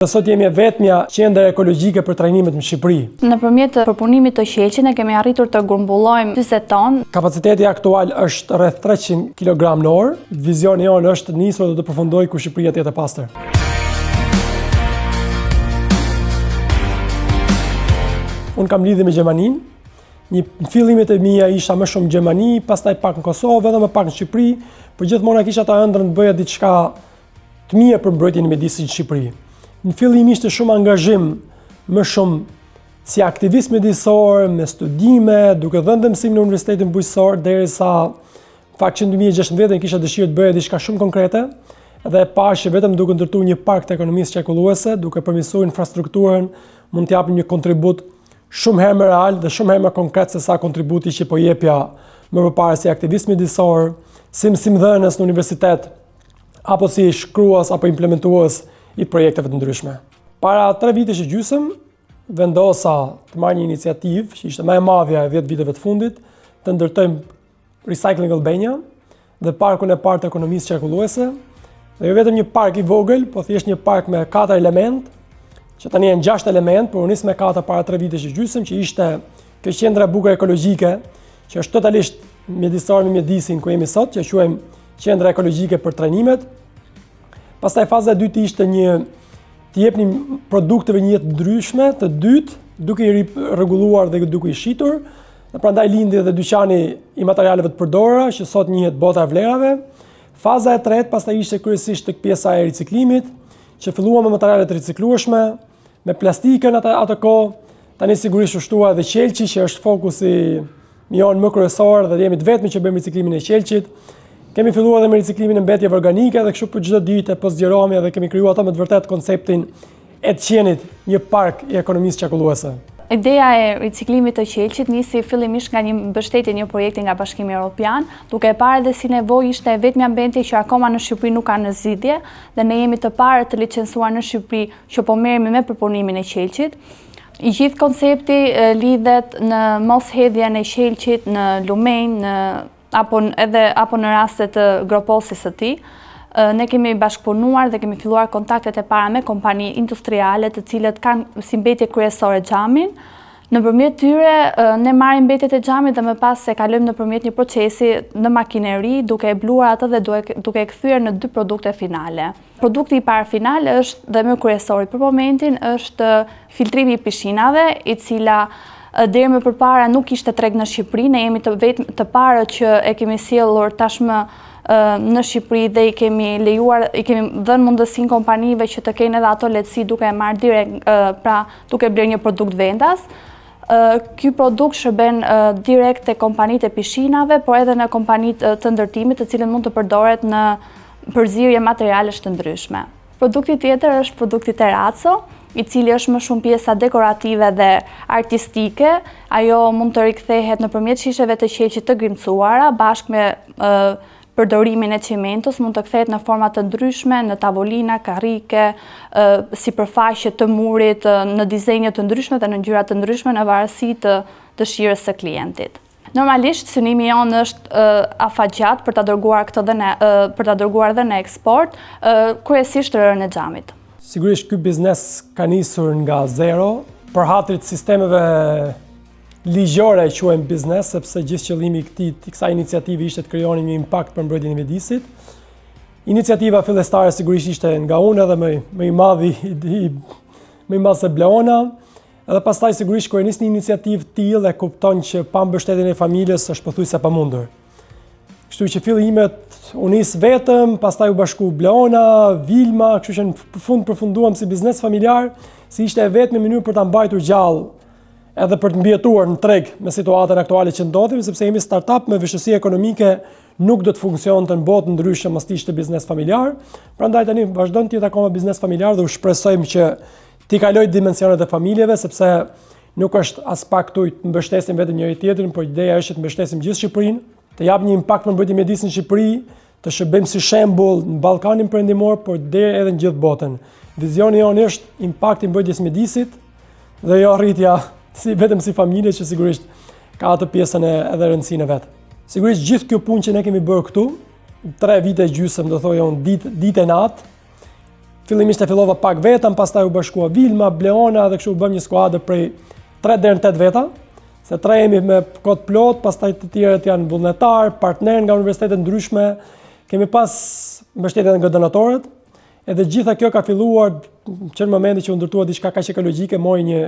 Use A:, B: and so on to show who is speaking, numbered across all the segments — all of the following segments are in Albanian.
A: Sot jemi e vetmja qendër ekologjike për trajnimet në Shqipëri.
B: Nëpërmjet përpunimit të qelçit ne kemi arritur të grumbullojmë 40 tonë.
A: Kapaciteti aktual është rreth 300 kg në orë. Vizioni jonë është nisur dhe të përfundoj ku Shqipëria të jetë e pastër. Unë kam lidhje me Gjermaninë. Në fillimet e mia isha më shumë në Gjermani, pastaj pak në Kosovë, edhe më pak në Shqipëri, por gjithmonë kisha të ëndrrën të bëja diçka të mirë për mbrojtjen e mjedisit në Shqipëri. Në fillim ishte shumë angazhim, më shumë si aktivist mjedisor, me studime, duke dhënë dhe mësim në Universitetin Bujqësor, derisa fakt që në 2016 kisha dëshirë të bëja diçka shumë konkrete, dhe pash që vetëm duke ndërtuar një park të ekonomisë qarkulluese, duke përmirësuar infrastrukturën, mund të japim një kontribut shumë herë më real dhe shumë herë më konkret se sa kontributi që po jepja më përpara si aktivist mjedisor, si mësimdhënës në universitet, apo si shkruas apo implementues i projekteve të ndryshme. Para 3 vitesh e gjysmë, vendosa të marrë një iniciativë, që ishte më e madhja e 10 viteve të fundit, të ndërtojmë Recycling Albania dhe parkun e parë të ekonomisë qarkulluese, dhe jo vetëm një park i vogël, po thjesht një park me 4 element, që tani janë 6 element, por u nis me 4 para 3 vitesh e gjysmë, që ishte kjo qendra e bukur ekologjike, që është totalisht mjedisore me mjedisin ku jemi sot, që quajmë qendra ekologjike për trajnimet. Pastaj faza e dytë ishte të jepnim produkteve një jetë ndryshme, të dytë, duke i rregulluar dhe duke i shitur, dhe prandaj lindi edhe dyqani i materialeve të përdorura, që sot njihet bota e vlerave. Faza e tretë pastaj ishte kryesisht tek pjesa e riciklimit, që filluam me materiale të riciklueshme, me plastikën atë kohë, tani sigurisht u shtua edhe qelçi, që është fokusi jon më kryesor dhe jemi të vetmi që bëjmë riciklimin e qelçit. Kemi filluar edhe me riciklimin e mbetjeve organike dhe kështu për çdo ditë po zgjerohemi dhe kemi krijuar ato me të vërtet konceptin e të qenit një park i ekonomisë qarkulluese.
B: Ideja e riciklimit të qelçit nisi fillimisht nga një mbështetje një projekti nga Bashkimi Evropian, duke e parë dhe si nevojë ishte vetmja mbetje që akoma në Shqipëri nuk ka në zgjidhje dhe ne jemi të parë të licencuar në Shqipëri që po merremi me përpunimin e qelçit. I gjithë koncepti lidhet në moshedhjen e qelçit në lumenj, apo në rastet të groposis së tij. Ne kemi bashkëpunuar dhe kemi filluar kontaktet e para me kompani industriale të cilët kanë si mbetje kryesore xhamin. Nëpërmjet tyre ne marrim mbetjet e xhamit dhe më pas se kalojmë nëpërmjet një procesi në makineri, duke e bluar atë dhe duke e kthyer në 2 produkte finale. Produkti i parë final është dhe më kryesori për momentin është filtrimi i pishinave, i cila deri më përpara nuk ishte treg në Shqipëri, ne jemi të parë që e kemi sjellur tashmë në Shqipëri dhe i kemi dhënë mundësinë kompanive që të kenë edhe ato lehtësi duke e marrë direkt, pra duke blerë një produkt vendas. Ky produkt shërben direkt te kompanitë e pishinave, por edhe në kompanitë të ndërtimit, të cilën mund të përdoret në përzierje materialesh të ndryshme. Produkti tjetër është produkti Terrazzo, i cili është më shumë pjesa dekorative dhe artistike. Ajo mund të rikthehet nëpërmjet shisheve të qelçit të grimcuara, bashkë me përdorimin e çimentos, mund të kthehet në forma të ndryshme, në tavolina, karrike, sipërfaqe të murit, në dizenje të ndryshme dhe në ngjyra të ndryshme në varësi të dëshirës së klientit. Normalisht synimi jonë është afatgjat për ta dërguar dhe në eksport, kryesisht rërën e xhamit.
A: Sigurisht ky biznes ka nisur nga zero, për hatrit sistemeve ligjore e quajmë biznes, sepse gjithë qëllimi i kësaj iniciative ishte të krijonim një impakt për mbrojtjen e mjedisit. Iniciativa fillestare sigurisht ishte nga unë edhe më i madh se Bleona, edhe pastaj sigurisht kur nis një iniciativë të tillë e kupton që pa mbështetjen e familjes është pothuajse e pamundur. Kështu që fillimet u nis vetëm, pastaj u bashku Bleona, Vilma, kështu që në fund përfunduam si biznes familjar, si ishte e vetmi mënyrë për ta mbajtur gjallë edhe për të mbijetuar në treg me situatën aktuale që ndodhim, sepse jemi startup me vështirësi ekonomike, nuk do të funksiononte në botë ndryshe mos ishte biznes familjar. Prandaj tani vazhdon të jetë akoma biznes familjar dhe u shpresojmë që t'i kaloj dimensionet e familjeve, sepse nuk është as pak të mbështesim vetëm njëri tjetrin, por ideja është të mbështesim gjithë Shqipërinë, të jap një impakt për mbrojtjen e mjedisit në Shqipëri, të shërbejmë si shembull në Ballkanin perëndimor, por deri edhe në gjithë botën. Vizioni jonë është impakti i mbrojtjes mjedisit dhe jo rritja vetëm si familje, që sigurisht ka atë pjesën edhe rëndësinë e vet. Sigurisht gjithë kjo punë që ne kemi bërë këtu, 3 vite gjysmë, do thojë unë, ditë e natë, Fillimisht e fillova pak vetëm, pastaj u bashkua Vilma, Bleona dhe kështu u bëm një skuadër prej 3 deri në 8 veta. Se 3 jemi me kod plot, pastaj të tjerët janë vullnetar, partner nga universitete ndryshme. Kemi pas mbështetje nga donatorët. Edhe gjitha kjo ka filluar që në momenti që u ndërtua diçka kaq ekologjike, mori një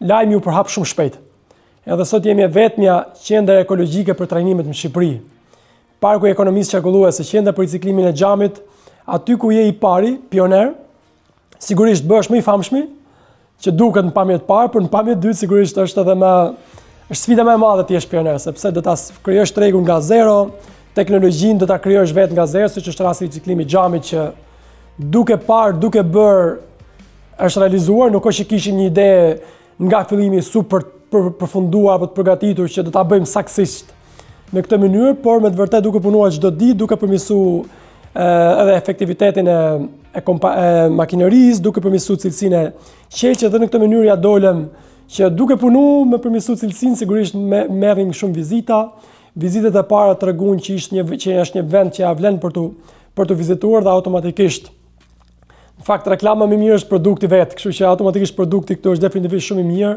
A: lajm u përhap shumë shpejt. Edhe sot jemi vetmja qendër ekologjike për trajnimet në Shqipëri. Parku i ekonomisë qarkulluese, qendër për riciklimin e xhamit, aty ku je i pari, pioner, sigurisht bëhesh më i famshëm, që duket në pamje të parë, por në pamje të dytë sigurisht është sfida më e madhe të jesh pioner, sepse do ta krijosh tregun nga zero, teknologjinë do ta krijosh vetë nga zero, siç është rasti i riciklimi i xhamit që duke parë, duke bërë është realizuar, nuk është që kishim një ide nga fillimi super përfunduar apo të përgatitur që do ta bëjmë saktësisht në këtë mënyrë, por me të vërtetë duke punuar çdo ditë, duke përmirësuar edhe efektivitetin e makinerisë, duke përmirësuar cilësinë e qelçeve dhe në këtë mënyrë ja dolëm që duke punuar me përmirësuar cilësinë, sigurisht merrim shumë vizita. Vizitat e para tregojnë që është një vend që ja vlen për të vizituar dhe automatikisht në fakt reklama më mirë është produkti vet, kështu që automatikisht produkti këtu është definitivisht shumë i mirë,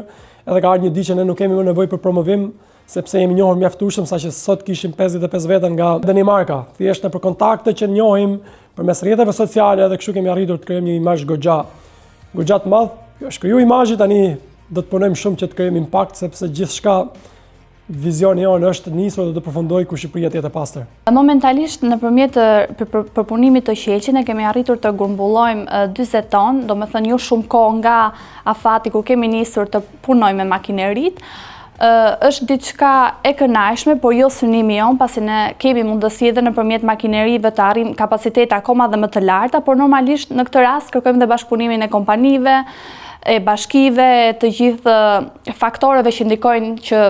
A: edhe ka ardhur një ditë që ne nuk kemi më nevojë për promovim, sepse jemi njohur mjaftueshëm, saqë sot kishim 55 veta nga Danimarka, thjesht nëpër kontakte që njohim përmes rrjeteve sociale dhe kështu kemi arritur të krijojmë një imazh goxha të madh. Është kriju imazhi, tani do të punojmë shumë që të krijojmë impakt, sepse gjithçka vizioni jonë është nisur dhe do të përfundoj ku Shqipëria të jetë e pastër.
B: Momentalisht nëpërmjet përpunimit të qelçit ne kemi arritur të grumbullojmë 40 ton, domethënë jo shumë kohë nga afati kur kemi nisur të punojmë me makineritë. Është diçka e kënaqshme, por jo synimi jon, pasi ne kemi mundësi edhe nëpërmjet makinerive të arrijmë kapacitete akoma dhe më të larta, por normalisht në këtë rast kërkojmë dhe bashkëpunimin e kompanive, e bashkive, të gjithë faktoreve që ndikojnë që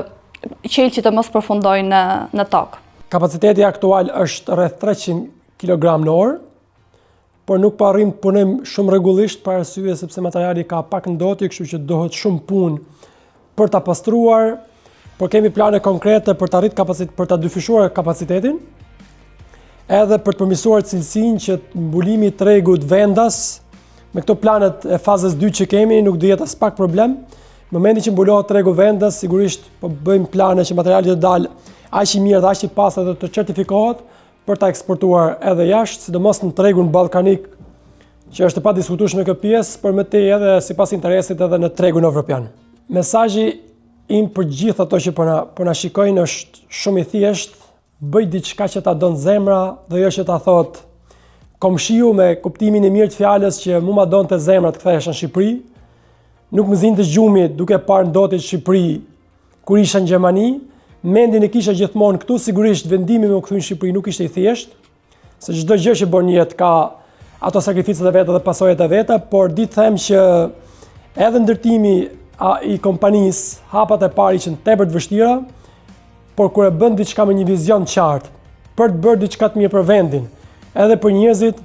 B: qelçi të mos përfundojnë në tokë.
A: Kapaciteti aktual është rreth 300 kg në orë, por nuk po arrim të punojmë shumë rregullisht për arsye sepse materiali ka pak ndotje, kështu që dohet shumë punë për ta pastruar, por kemi plane konkrete për të arritur për ta dyfishuar kapacitetin, edhe për të përmirësuar cilësinë që mbulimi i tregut vendas me këto planet e fazës 2 që kemi nuk do jetë as pak problem. Në momentin që mbulohet tregu vendas, sigurisht po bëjmë plane që materiali të dalë aq i mirë dhe aq i pastër dhe të certifikohet për ta eksportuar edhe jashtë, sidomos në tregun ballkanik, që është e padiskutueshme kjo pjesë, por më tej edhe sipas interesit edhe në tregun evropian. Mesazhi im për gjithë ato që po na shikojnë është shumë i thjeshtë, bëj diçka që ta don zemra dhe jo që ta thot komshiu me kuptimin e mirë të fjalës që mua ma donte zemra të kthehesh në Shqipëri. Nuk më zinte gjumi duke parë ndotje në Shqipëri kur isha në Gjermani, mendin e kisha gjithmonë këtu, sigurisht vendimi me u kthy në Shqipëri nuk ishte i thjeshtë, se çdo gjë që bën jetë ka ato sakrificat e veta dhe pasojat e veta, por di të them që edhe ndërtimi i kompanisë, hapat e parë ishin tepër të vështira, por kur e bën diçka me një vizion të qartë, për të bërë diçka të mirë për vendin, edhe për njerëzit,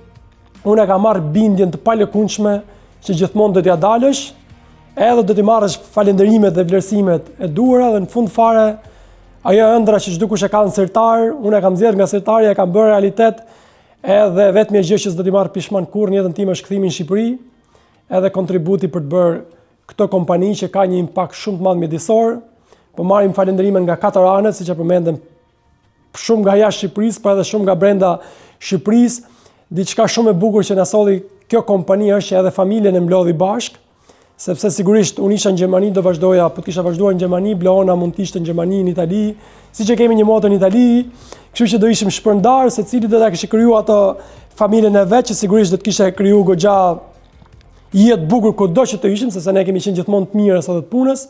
A: unë kam marrë bindjen të palëkundshme që gjithmonë do t'ja dalësh, edhe do t'i marrësh falënderimet dhe vlerësimet e duhura dhe në fund fare ajo ëndra që çdo kush e ka në sirtar, unë e kam nxjerrë nga sirtari, e kam bërë realitet, edhe vetëm gjë që s'do t'i marr pishman kurrë në jetën time është kthimi në Shqipëri, edhe kontributi për të bërë këtë kompani që ka një impakt shumë të madh mjedisor. Po marrim falënderimet nga 4 anët, siç e përmendëm, shumë nga jashtë Shqipërisë, por edhe shumë nga brenda Shqipërisë. Diçka shumë e bukur që na solli kjo kompani është që edhe familjen e mlodhi bashkë, sepse sigurisht unë isha në Gjermani, do vazhdoja, po të kisha vazhduar në Gjermani, Bleona mund të ishte në Gjermani, në Itali, siç e kemi një moto në Itali, kështu që do ishim shpërndar, secili do ta kishte krijuar ato familjen e vet, që sigurisht do të kishte krijuar goxha jetë bukur kudo që të ishim, sepse ne kemi qenë gjithmonë të mirës edhe të punës,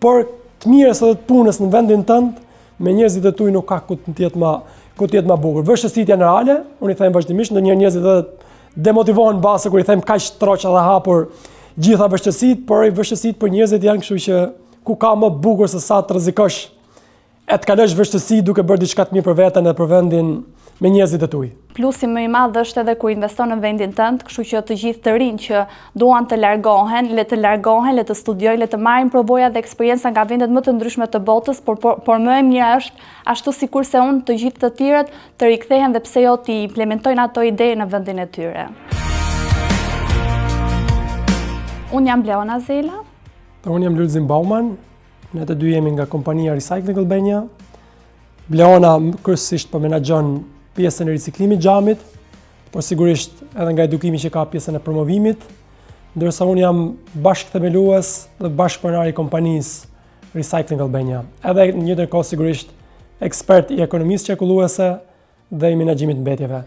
A: por të mirës edhe të punës në vendin tënd, me njerëzit e tuaj nuk ka ku të jetë më bukur. Vështirësitë janë reale, unë i them vazhdimisht, ndonjëherë njerëzit edhe demotivohen base kur i them kaq troqa dhe hapur gjitha vështirësitë, por vështirësitë për njerëzit janë kështu që ku ka më bukur se sa të rrezikosh e të kalosh vështirësi duke bërë diçka të mirë për veten dhe për vendin me njerëzit e tuaj.
B: Plusi më i madh është edhe kur investon në vendin tënd, kështu që të gjithë të rinj që duan të largohen, le të studiojnë, le të marrin provoja dhe eksperjenca nga vendet më të ndryshme të botës, por më e mira është ashtu sikurse unë të gjithë të tjerët të rikthehen dhe pse jo të implementojnë ato ide në vendin e tyre. Unë jam Leona Zela.
A: Unë jam Lulzim Bauman, ne të dy jemi nga kompania Recycling Albania. Leona kryesisht po menaxhon pjesën e riciklimit xhamit, por sigurisht edhe nga edukimi që ka pjesën e promovimit, ndërsa unë jam bashkëthemelues dhe bashkëpronar i kompanisë Recycling Albania. Edhe në njëjtën kohë sigurisht ekspert i ekonomisë qarkulluese dhe i menaxhimit mbetjeve.